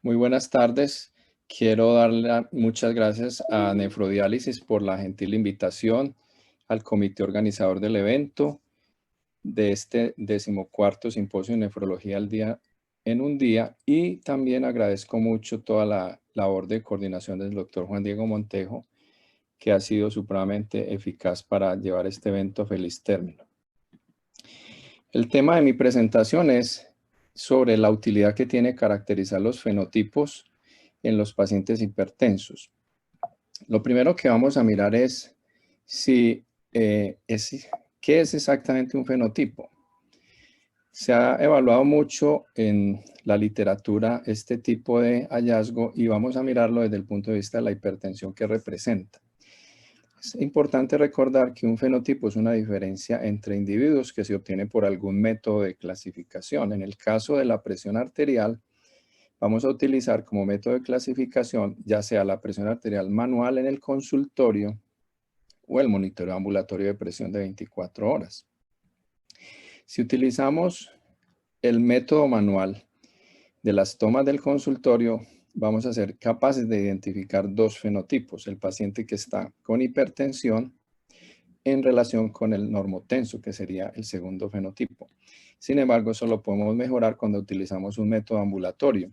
Muy buenas tardes. Quiero darle muchas gracias a Nefrodiálisis por la gentil invitación al comité organizador del evento de este 14º Simposio de Nefrología al Día en un Día, y también agradezco mucho toda la labor de coordinación del doctor Juan Diego Montejo, que ha sido supremamente eficaz para llevar este evento a feliz término. El tema de mi presentación es sobre la utilidad que tiene caracterizar los fenotipos en los pacientes hipertensos. Lo primero que vamos a mirar es qué es exactamente un fenotipo. Se ha evaluado mucho en la literatura este tipo de hallazgo y vamos a mirarlo desde el punto de vista de la hipertensión que representa. Es importante recordar que un fenotipo es una diferencia entre individuos que se obtiene por algún método de clasificación. En el caso de la presión arterial, vamos a utilizar como método de clasificación ya sea la presión arterial manual en el consultorio o el monitoreo ambulatorio de presión de 24 horas. Si utilizamos el método manual de las tomas del consultorio, vamos a ser capaces de identificar dos fenotipos: el paciente que está con hipertensión en relación con el normotenso, que sería el segundo fenotipo. Sin embargo, eso lo podemos mejorar cuando utilizamos un método ambulatorio.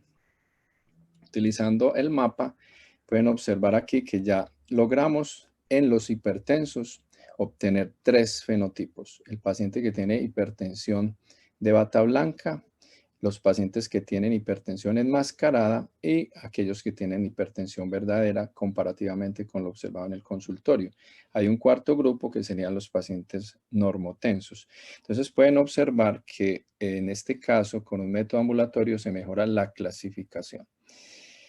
Utilizando el mapa, pueden observar aquí que ya logramos en los hipertensos obtener tres fenotipos: el paciente que tiene hipertensión de bata blanca, los pacientes que tienen hipertensión enmascarada y aquellos que tienen hipertensión verdadera comparativamente con lo observado en el consultorio. Hay un cuarto grupo que serían los pacientes normotensos. Entonces pueden observar que en este caso con un método ambulatorio se mejora la clasificación.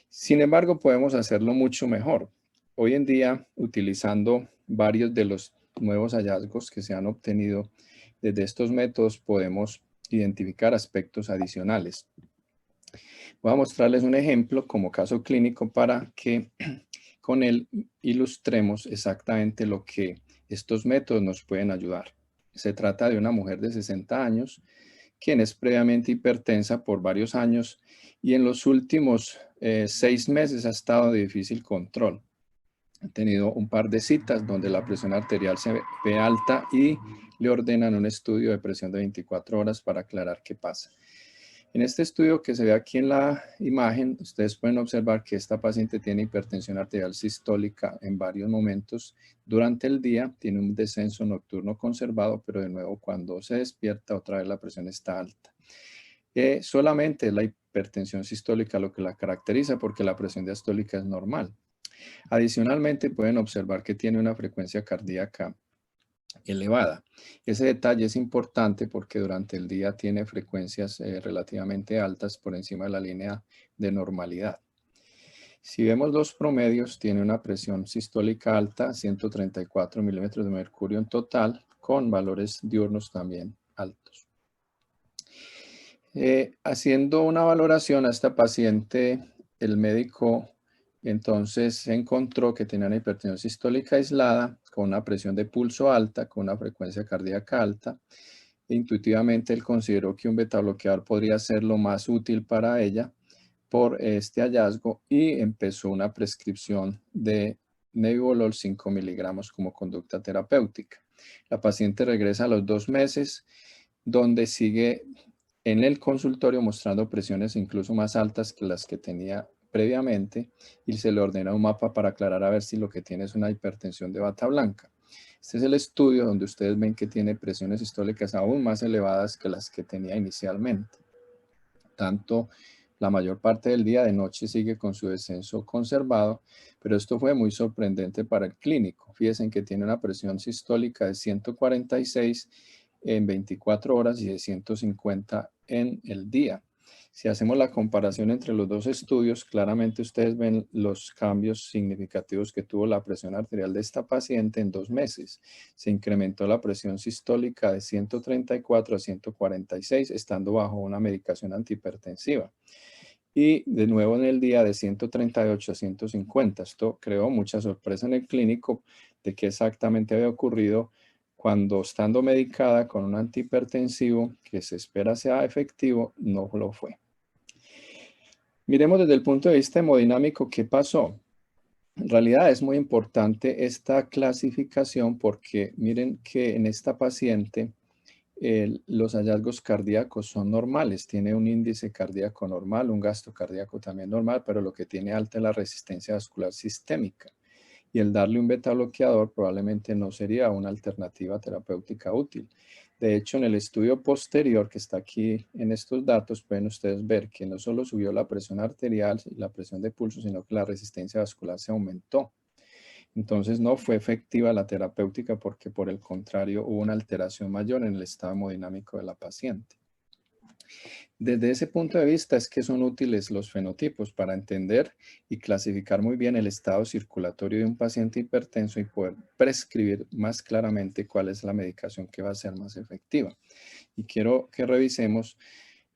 Sin embargo, podemos hacerlo mucho mejor. Hoy en día, utilizando varios de los nuevos hallazgos que se han obtenido desde estos métodos, podemos identificar aspectos adicionales. Voy a mostrarles un ejemplo como caso clínico para que con él ilustremos exactamente lo que estos métodos nos pueden ayudar. Se trata de una mujer de 60 años, quien es previamente hipertensa por varios años y en los últimos 6 meses ha estado de difícil control. Ha tenido un par de citas donde la presión arterial se ve alta y le ordenan un estudio de presión de 24 horas para aclarar qué pasa. En este estudio que se ve aquí en la imagen, ustedes pueden observar que esta paciente tiene hipertensión arterial sistólica en varios momentos durante el día, tiene un descenso nocturno conservado, pero de nuevo cuando se despierta otra vez la presión está alta. Solamente es la hipertensión sistólica lo que la caracteriza, porque la presión diastólica es normal. Adicionalmente pueden observar que tiene una frecuencia cardíaca elevada. Ese detalle es importante porque durante el día tiene frecuencias relativamente altas por encima de la línea de normalidad. Si vemos los promedios, tiene una presión sistólica alta, 134 milímetros de mercurio en total, con valores diurnos también altos. Haciendo una valoración a esta paciente, el médico entonces encontró que tenía una hipertensión sistólica aislada, con una presión de pulso alta, con una frecuencia cardíaca alta. Intuitivamente él consideró que un betabloqueador podría ser lo más útil para ella por este hallazgo y empezó una prescripción de Nebivolol 5 miligramos como conducta terapéutica. La paciente regresa a los 2 meses, donde sigue en el consultorio mostrando presiones incluso más altas que las que tenía previamente, y se le ordena un mapa para aclarar a ver si lo que tiene es una hipertensión de bata blanca. Este es el estudio donde ustedes ven que tiene presiones sistólicas aún más elevadas que las que tenía inicialmente. Tanto la mayor parte del día, de noche sigue con su descenso conservado, pero esto fue muy sorprendente para el clínico. Fíjense que tiene una presión sistólica de 146 en 24 horas y de 150 en el día. Si hacemos la comparación entre los dos estudios, claramente ustedes ven los cambios significativos que tuvo la presión arterial de esta paciente en 2 meses. Se incrementó la presión sistólica de 134 a 146, estando bajo una medicación antihipertensiva. Y de nuevo en el día de 138 a 150. Esto creó mucha sorpresa en el clínico de qué exactamente había ocurrido cuando, estando medicada con un antihipertensivo que se espera sea efectivo, no lo fue. Miremos desde el punto de vista hemodinámico qué pasó. En realidad es muy importante esta clasificación porque miren que en esta paciente los hallazgos cardíacos son normales. Tiene un índice cardíaco normal, un gasto cardíaco también normal, pero lo que tiene alta es la resistencia vascular sistémica. Y el darle un beta bloqueador probablemente no sería una alternativa terapéutica útil. De hecho, en el estudio posterior que está aquí en estos datos, pueden ustedes ver que no solo subió la presión arterial y la presión de pulso, sino que la resistencia vascular se aumentó. Entonces no fue efectiva la terapéutica porque por el contrario hubo una alteración mayor en el estado hemodinámico de la paciente. Desde ese punto de vista es que son útiles los fenotipos para entender y clasificar muy bien el estado circulatorio de un paciente hipertenso y poder prescribir más claramente cuál es la medicación que va a ser más efectiva. Y quiero que revisemos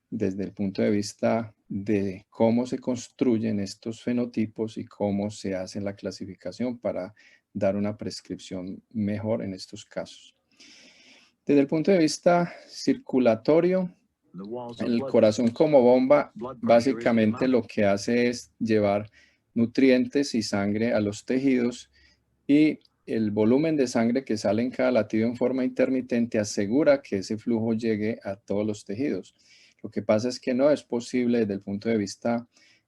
desde el punto de vista de cómo se construyen estos fenotipos y cómo se hace la clasificación para dar una prescripción mejor en estos casos. Desde el punto de vista circulatorio, el corazón como bomba básicamente lo que hace es llevar nutrientes y sangre a los tejidos y el volumen de sangre que sale en cada latido en forma intermitente asegura que ese flujo llegue a todos los tejidos. Lo que pasa es que no es posible desde el punto de vista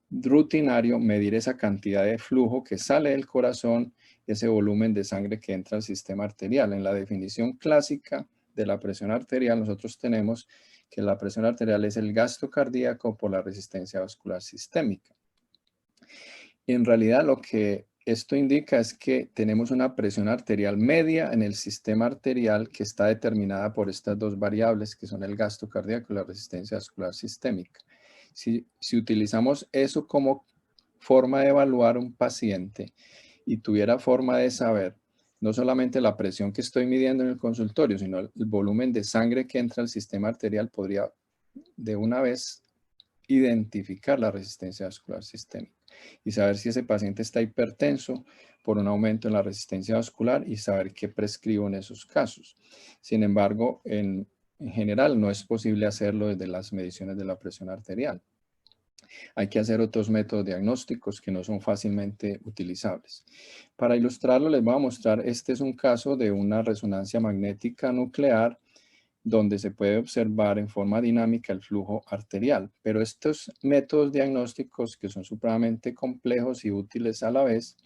rutinario medir esa cantidad de flujo que sale del corazón, ese volumen de sangre que entra al sistema arterial. En la definición clásica de la presión arterial nosotros tenemos que la presión arterial es el gasto cardíaco por la resistencia vascular sistémica. Y en realidad lo que esto indica es que tenemos una presión arterial media en el sistema arterial que está determinada por estas dos variables que son el gasto cardíaco y la resistencia vascular sistémica. Si utilizamos eso como forma de evaluar un paciente y tuviera forma de saber no solamente la presión que estoy midiendo en el consultorio, sino el volumen de sangre que entra al sistema arterial, podría de una vez identificar la resistencia vascular sistémica y saber si ese paciente está hipertenso por un aumento en la resistencia vascular y saber qué prescribo en esos casos. Sin embargo, en general no es posible hacerlo desde las mediciones de la presión arterial. Hay que hacer otros métodos diagnósticos que no son fácilmente utilizables. Para ilustrarlo, les voy a mostrar, este es un caso de una resonancia magnética nuclear donde se puede observar en forma dinámica el flujo arterial. Pero estos métodos diagnósticos que son supremamente complejos y útiles a la vez,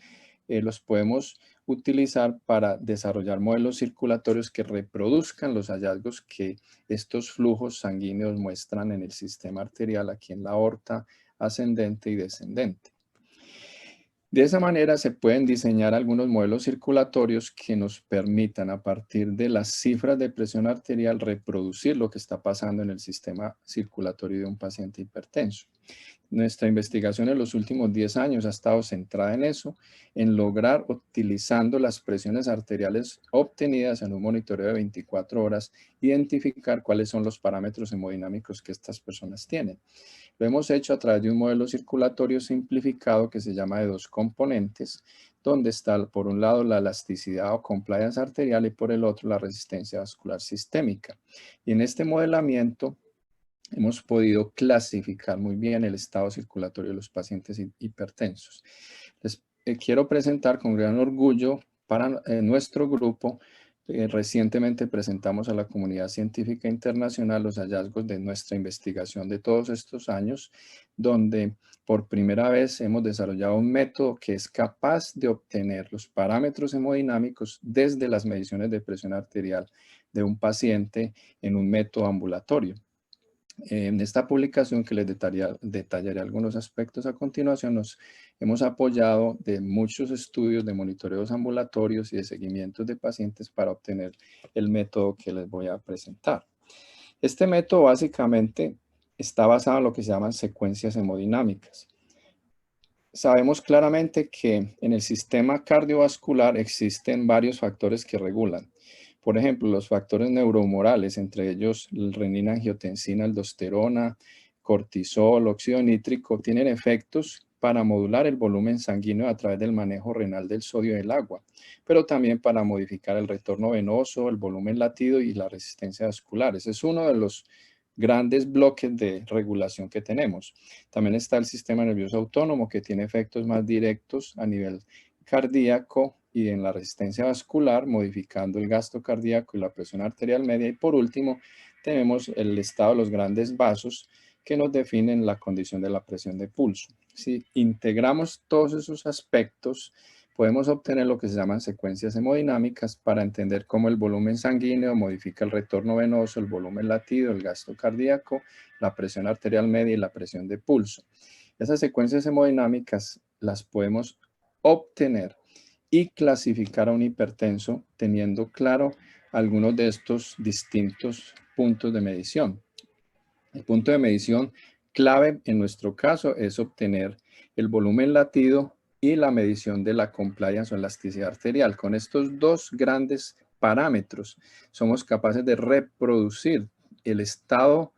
los podemos utilizar para desarrollar modelos circulatorios que reproduzcan los hallazgos que estos flujos sanguíneos muestran en el sistema arterial, aquí en la aorta ascendente y descendente. De esa manera se pueden diseñar algunos modelos circulatorios que nos permitan a partir de las cifras de presión arterial reproducir lo que está pasando en el sistema circulatorio de un paciente hipertenso. Nuestra investigación en los últimos 10 años ha estado centrada en eso, en lograr, utilizando las presiones arteriales obtenidas en un monitoreo de 24 horas, identificar cuáles son los parámetros hemodinámicos que estas personas tienen. Lo hemos hecho a través de un modelo circulatorio simplificado que se llama de dos componentes, donde está por un lado la elasticidad o compliance arterial y por el otro la resistencia vascular sistémica. Y en este modelamiento hemos podido clasificar muy bien el estado circulatorio de los pacientes hipertensos. Les quiero presentar con gran orgullo para nuestro grupo. Recientemente presentamos a la comunidad científica internacional los hallazgos de nuestra investigación de todos estos años, donde por primera vez hemos desarrollado un método que es capaz de obtener los parámetros hemodinámicos desde las mediciones de presión arterial de un paciente en un método ambulatorio. En esta publicación que les detallaré algunos aspectos a continuación, nos hemos apoyado de muchos estudios de monitoreos ambulatorios y de seguimientos de pacientes para obtener el método que les voy a presentar. Este método básicamente está basado en lo que se llaman secuencias hemodinámicas. Sabemos claramente que en el sistema cardiovascular existen varios factores que regulan. Por ejemplo, los factores neurohumorales, entre ellos el renina, angiotensina, aldosterona, cortisol, óxido nítrico, tienen efectos para modular el volumen sanguíneo a través del manejo renal del sodio del agua, pero también para modificar el retorno venoso, el volumen latido y la resistencia vascular. Ese es uno de grandes bloques de regulación que tenemos. También está el sistema nervioso autónomo, que tiene efectos más directos a nivel cardíaco y en la resistencia vascular, modificando el gasto cardíaco y la presión arterial media. Y por último, tenemos el estado de los grandes vasos, que nos definen la condición de la presión de pulso. Si integramos todos esos aspectos, podemos obtener lo que se llaman secuencias hemodinámicas para entender cómo el volumen sanguíneo modifica el retorno venoso, el volumen latido, el gasto cardíaco, la presión arterial media y la presión de pulso. Esas secuencias hemodinámicas las podemos obtener y clasificar a un hipertenso teniendo claro algunos de estos distintos puntos de medición. El punto de medición clave en nuestro caso es obtener el volumen latido y la medición de la compliance o elasticidad arterial. Con estos dos grandes parámetros somos capaces de reproducir el estado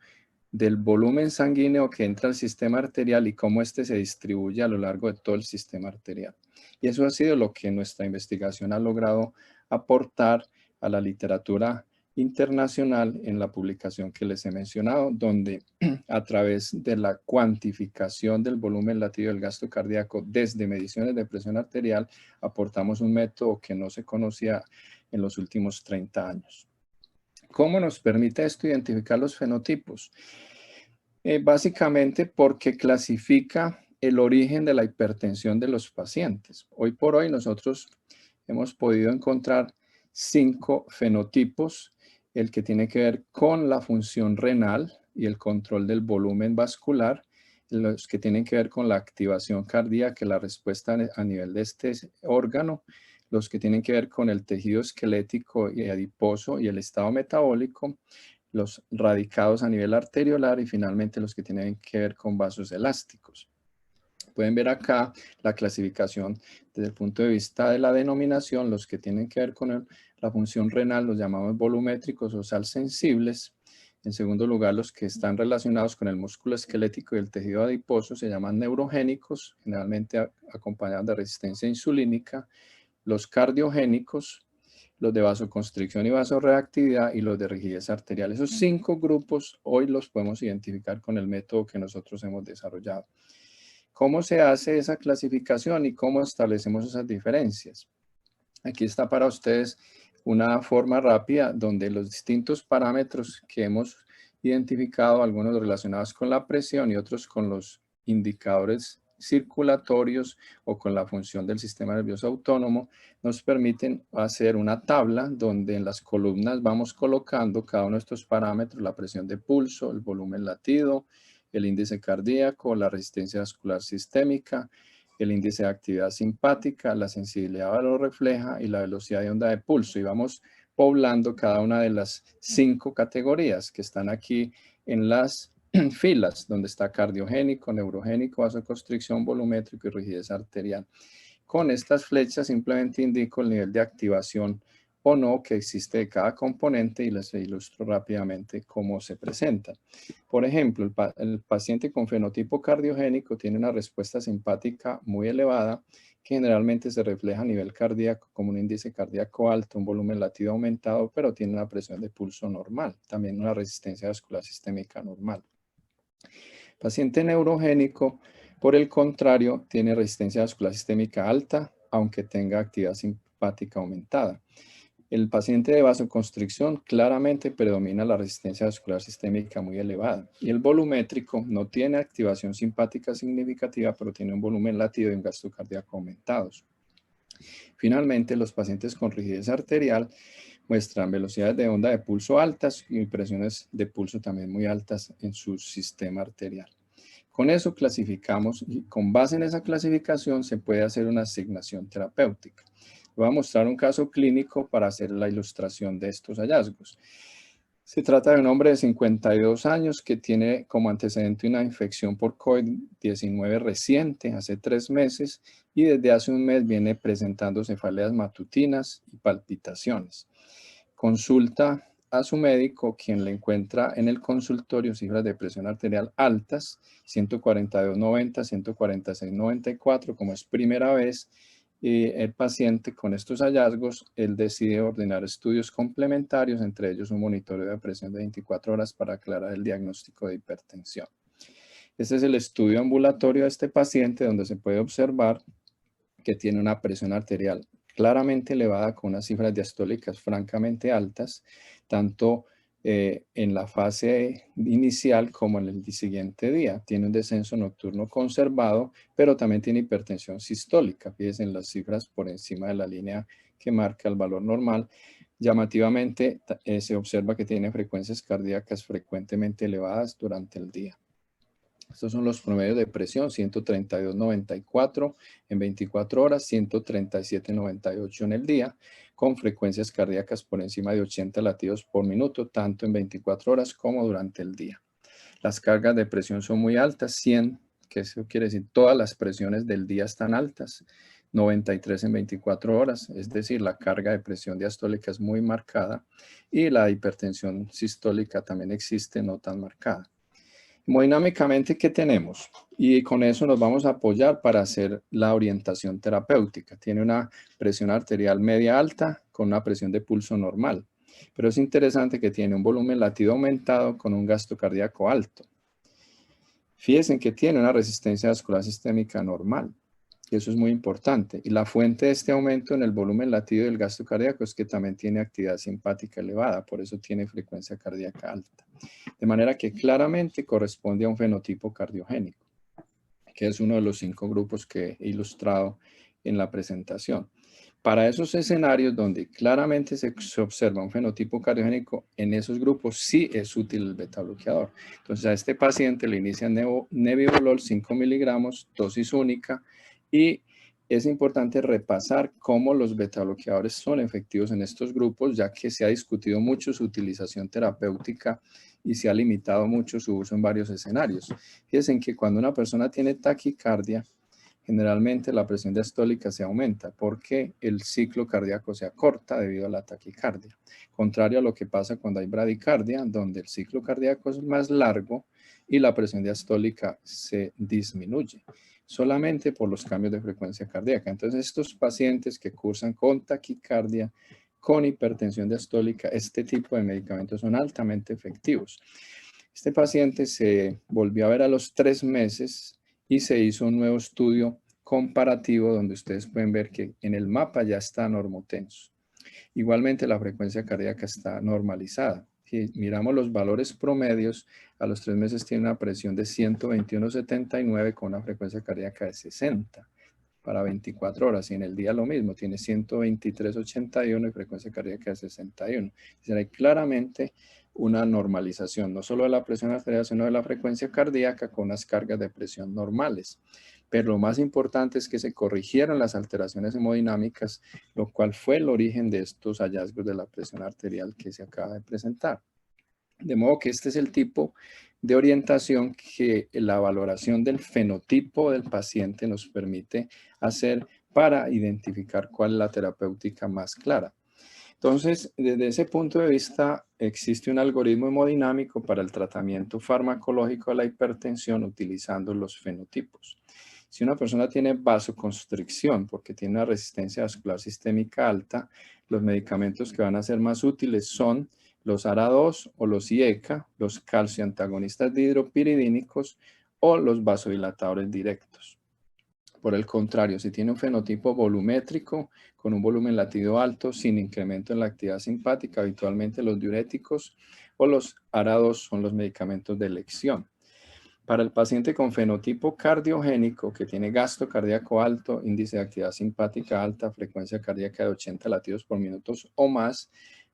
del volumen sanguíneo que entra al sistema arterial y cómo éste se distribuye a lo largo de todo el sistema arterial. Y eso ha sido lo que nuestra investigación ha logrado aportar a la literatura internacional en la publicación que les he mencionado, donde a través de la cuantificación del volumen latido del gasto cardíaco desde mediciones de presión arterial, aportamos un método que no se conocía en los últimos 30 años. ¿Cómo nos permite esto identificar los fenotipos? Básicamente porque clasifica el origen de la hipertensión de los pacientes. Hoy por hoy nosotros hemos podido encontrar 5 fenotipos, el que tiene que ver con la función renal y el control del volumen vascular, los que tienen que ver con la activación cardíaca, la respuesta a nivel de este órgano, los que tienen que ver con el tejido esquelético y adiposo y el estado metabólico, los radicados a nivel arteriolar y finalmente los que tienen que ver con vasos elásticos. Pueden ver acá la clasificación desde el punto de vista de la denominación. Los que tienen que ver con la función renal los llamamos volumétricos o sal sensibles. En segundo lugar, los que están relacionados con el músculo esquelético y el tejido adiposo se llaman neurogénicos, generalmente acompañados de resistencia insulínica. Los cardiogénicos, los de vasoconstricción y vasoreactividad y los de rigidez arterial. Esos 5 grupos hoy los podemos identificar con el método que nosotros hemos desarrollado. ¿Cómo se hace esa clasificación y cómo establecemos esas diferencias? Aquí está para ustedes una forma rápida donde los distintos parámetros que hemos identificado, algunos relacionados con la presión y otros con los indicadores circulatorios o con la función del sistema nervioso autónomo, nos permiten hacer una tabla donde en las columnas vamos colocando cada uno de estos parámetros, la presión de pulso, el volumen latido, el índice cardíaco, la resistencia vascular sistémica, el índice de actividad simpática, la sensibilidad barorrefleja y la velocidad de onda de pulso. Y vamos poblando cada una de las 5 categorías que están aquí en las filas, donde está cardiogénico, neurogénico, vasoconstricción, volumétrico y rigidez arterial. Con estas flechas simplemente indico el nivel de activación o no que existe de cada componente y les ilustro rápidamente cómo se presenta. Por ejemplo, el paciente con fenotipo cardiogénico tiene una respuesta simpática muy elevada que generalmente se refleja a nivel cardíaco como un índice cardíaco alto, un volumen latido aumentado, pero tiene una presión de pulso normal, también una resistencia vascular sistémica normal. Paciente neurogénico, por el contrario, tiene resistencia vascular sistémica alta, aunque tenga actividad simpática aumentada. El paciente de vasoconstricción claramente predomina la resistencia vascular sistémica muy elevada. Y el volumétrico no tiene activación simpática significativa, pero tiene un volumen latido y un gasto cardíaco aumentados. Finalmente, los pacientes con rigidez arterial muestran velocidades de onda de pulso altas y presiones de pulso también muy altas en su sistema arterial. Con eso clasificamos y con base en esa clasificación se puede hacer una asignación terapéutica. Voy a mostrar un caso clínico para hacer la ilustración de estos hallazgos. Se trata de un hombre de 52 años que tiene como antecedente una infección por COVID-19 reciente, hace 3 meses, y desde hace un mes viene presentando cefaleas matutinas y palpitaciones. Consulta a su médico, quien le encuentra en el consultorio cifras de presión arterial altas, 142/90, 146/94, como es primera vez, Y el paciente con estos hallazgos, él decide ordenar estudios complementarios, entre ellos un monitoreo de presión de 24 horas para aclarar el diagnóstico de hipertensión. Este es el estudio ambulatorio de este paciente donde se puede observar que tiene una presión arterial claramente elevada con unas cifras diastólicas francamente altas, tanto en la fase inicial como en el siguiente día. Tiene un descenso nocturno conservado, pero también tiene hipertensión sistólica. Fíjense en las cifras por encima de la línea que marca el valor normal. Llamativamente se observa que tiene frecuencias cardíacas frecuentemente elevadas durante el día. Estos son los promedios de presión, 132,94 en 24 horas, 137,98 en el día, con frecuencias cardíacas por encima de 80 latidos por minuto, tanto en 24 horas como durante el día. Las cargas de presión son muy altas, 100, que eso quiere decir todas las presiones del día están altas, 93 en 24 horas, es decir, la carga de presión diastólica es muy marcada y la hipertensión sistólica también existe, no tan marcada. Hemodinámicamente, ¿qué tenemos? Y con eso nos vamos a apoyar para hacer la orientación terapéutica. Tiene una presión arterial media alta con una presión de pulso normal. Pero es interesante que tiene un volumen latido aumentado con un gasto cardíaco alto. Fíjense que tiene una resistencia vascular sistémica normal. Y eso es muy importante. Y la fuente de este aumento en el volumen latido del gasto cardíaco es que también tiene actividad simpática elevada. Por eso tiene frecuencia cardíaca alta. De manera que claramente corresponde a un fenotipo cardiogénico, que es uno de los 5 grupos que he ilustrado en la presentación. Para esos escenarios donde claramente se observa un fenotipo cardiogénico, en esos grupos sí es útil el beta bloqueador. Entonces a este paciente le inician nebivolol 5 miligramos, dosis única, y es importante repasar cómo los beta bloqueadores son efectivos en estos grupos, ya que se ha discutido mucho su utilización terapéutica y se ha limitado mucho su uso en varios escenarios. Fíjense que cuando una persona tiene taquicardia, generalmente la presión diastólica se aumenta porque el ciclo cardíaco se acorta debido a la taquicardia. Contrario a lo que pasa cuando hay bradicardia, donde el ciclo cardíaco es más largo y la presión diastólica se disminuye solamente por los cambios de frecuencia cardíaca. Entonces, estos pacientes que cursan con taquicardia, con hipertensión diastólica, este tipo de medicamentos son altamente efectivos. Este paciente se volvió a ver a los 3 meses y se hizo un nuevo estudio comparativo donde ustedes pueden ver que en el mapa ya está normotenso. Igualmente la frecuencia cardíaca está normalizada. Si miramos los valores promedios, a los 3 meses tiene una presión de 121,79 con una frecuencia cardíaca de 60 para 24 horas. Y en el día lo mismo, tiene 123,81 y frecuencia cardíaca de 61. Es decir, hay claramente una normalización, no solo de la presión arterial, sino de la frecuencia cardíaca con unas cargas de presión normales. Pero lo más importante es que se corrigieron las alteraciones hemodinámicas, lo cual fue el origen de estos hallazgos de la presión arterial que se acaba de presentar. De modo que este es el tipo de orientación que la valoración del fenotipo del paciente nos permite hacer para identificar cuál es la terapéutica más clara. Entonces, desde ese punto de vista, existe un algoritmo hemodinámico para el tratamiento farmacológico de la hipertensión utilizando los fenotipos. Si una persona tiene vasoconstricción porque tiene una resistencia vascular sistémica alta, los medicamentos que van a ser más útiles son los ARA2 o los IECA, los calcioantagonistas dihidropiridínicos o los vasodilatadores directos. Por el contrario, si tiene un fenotipo volumétrico con un volumen latido alto sin incremento en la actividad simpática, habitualmente los diuréticos o los ARA2 son los medicamentos de elección. Para el paciente con fenotipo cardiogénico que tiene gasto cardíaco alto, índice de actividad simpática alta, frecuencia cardíaca de 80 latidos por minuto o más,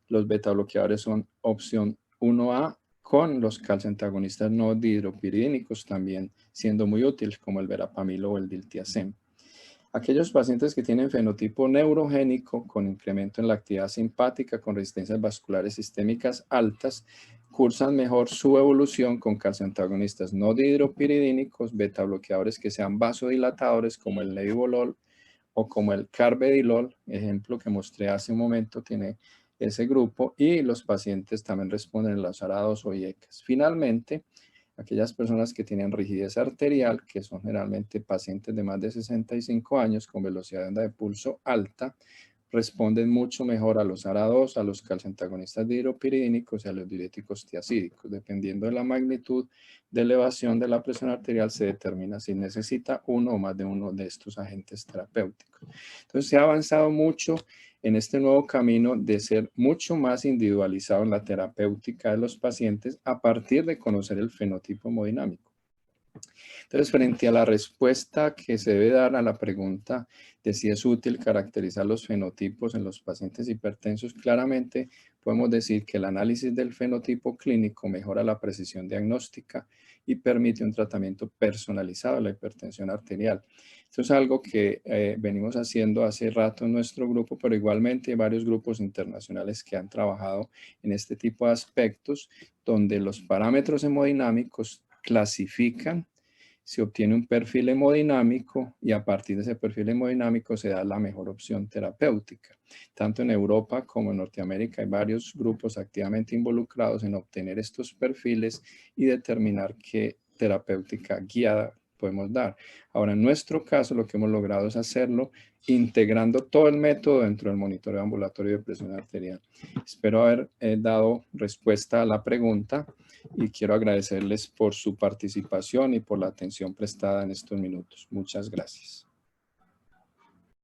los beta bloqueadores son opción 1A con los calcioantagonistas no dihidropiridínicos también siendo muy útiles como el verapamil o el diltiazem. Aquellos pacientes que tienen fenotipo neurogénico con incremento en la actividad simpática con resistencias vasculares sistémicas altas cursan mejor su evolución con calcioantagonistas no dihidropiridínicos, beta bloqueadores que sean vasodilatadores como el nebivolol o como el carvedilol, ejemplo que mostré hace un momento, tiene ese grupo, y los pacientes también responden a los ARA2 o IECAS. Finalmente, Aquellas personas que tienen rigidez arterial, que son generalmente pacientes de más de 65 años con velocidad de onda de pulso alta, responden mucho mejor a los ARA2, a los calciantagonistas dihidropiridínicos y a los diuréticos tiazídicos. Dependiendo de la magnitud de elevación de la presión arterial, se determina si necesita uno o más de uno de estos agentes terapéuticos. Entonces, se ha avanzado mucho en este nuevo camino de ser mucho más individualizado en la terapéutica de los pacientes a partir de conocer el fenotipo hemodinámico. Entonces, frente a la respuesta que se debe dar a la pregunta de si es útil caracterizar los fenotipos en los pacientes hipertensos, claramente podemos decir que el análisis del fenotipo clínico mejora la precisión diagnóstica y permite un tratamiento personalizado de la hipertensión arterial. Esto es algo que venimos haciendo hace rato en nuestro grupo, pero igualmente hay varios grupos internacionales que han trabajado en este tipo de aspectos, donde los parámetros hemodinámicos clasifican, se obtiene un perfil hemodinámico y a partir de ese perfil hemodinámico se da la mejor opción terapéutica. Tanto en Europa como en Norteamérica hay varios grupos activamente involucrados en obtener estos perfiles y determinar qué terapéutica guiada podemos dar. Ahora, en nuestro caso, lo que hemos logrado es hacerlo integrando todo el método dentro del monitoreo ambulatorio de presión arterial. Espero haber dado respuesta a la pregunta y quiero agradecerles por su participación y por la atención prestada en estos minutos. Muchas gracias.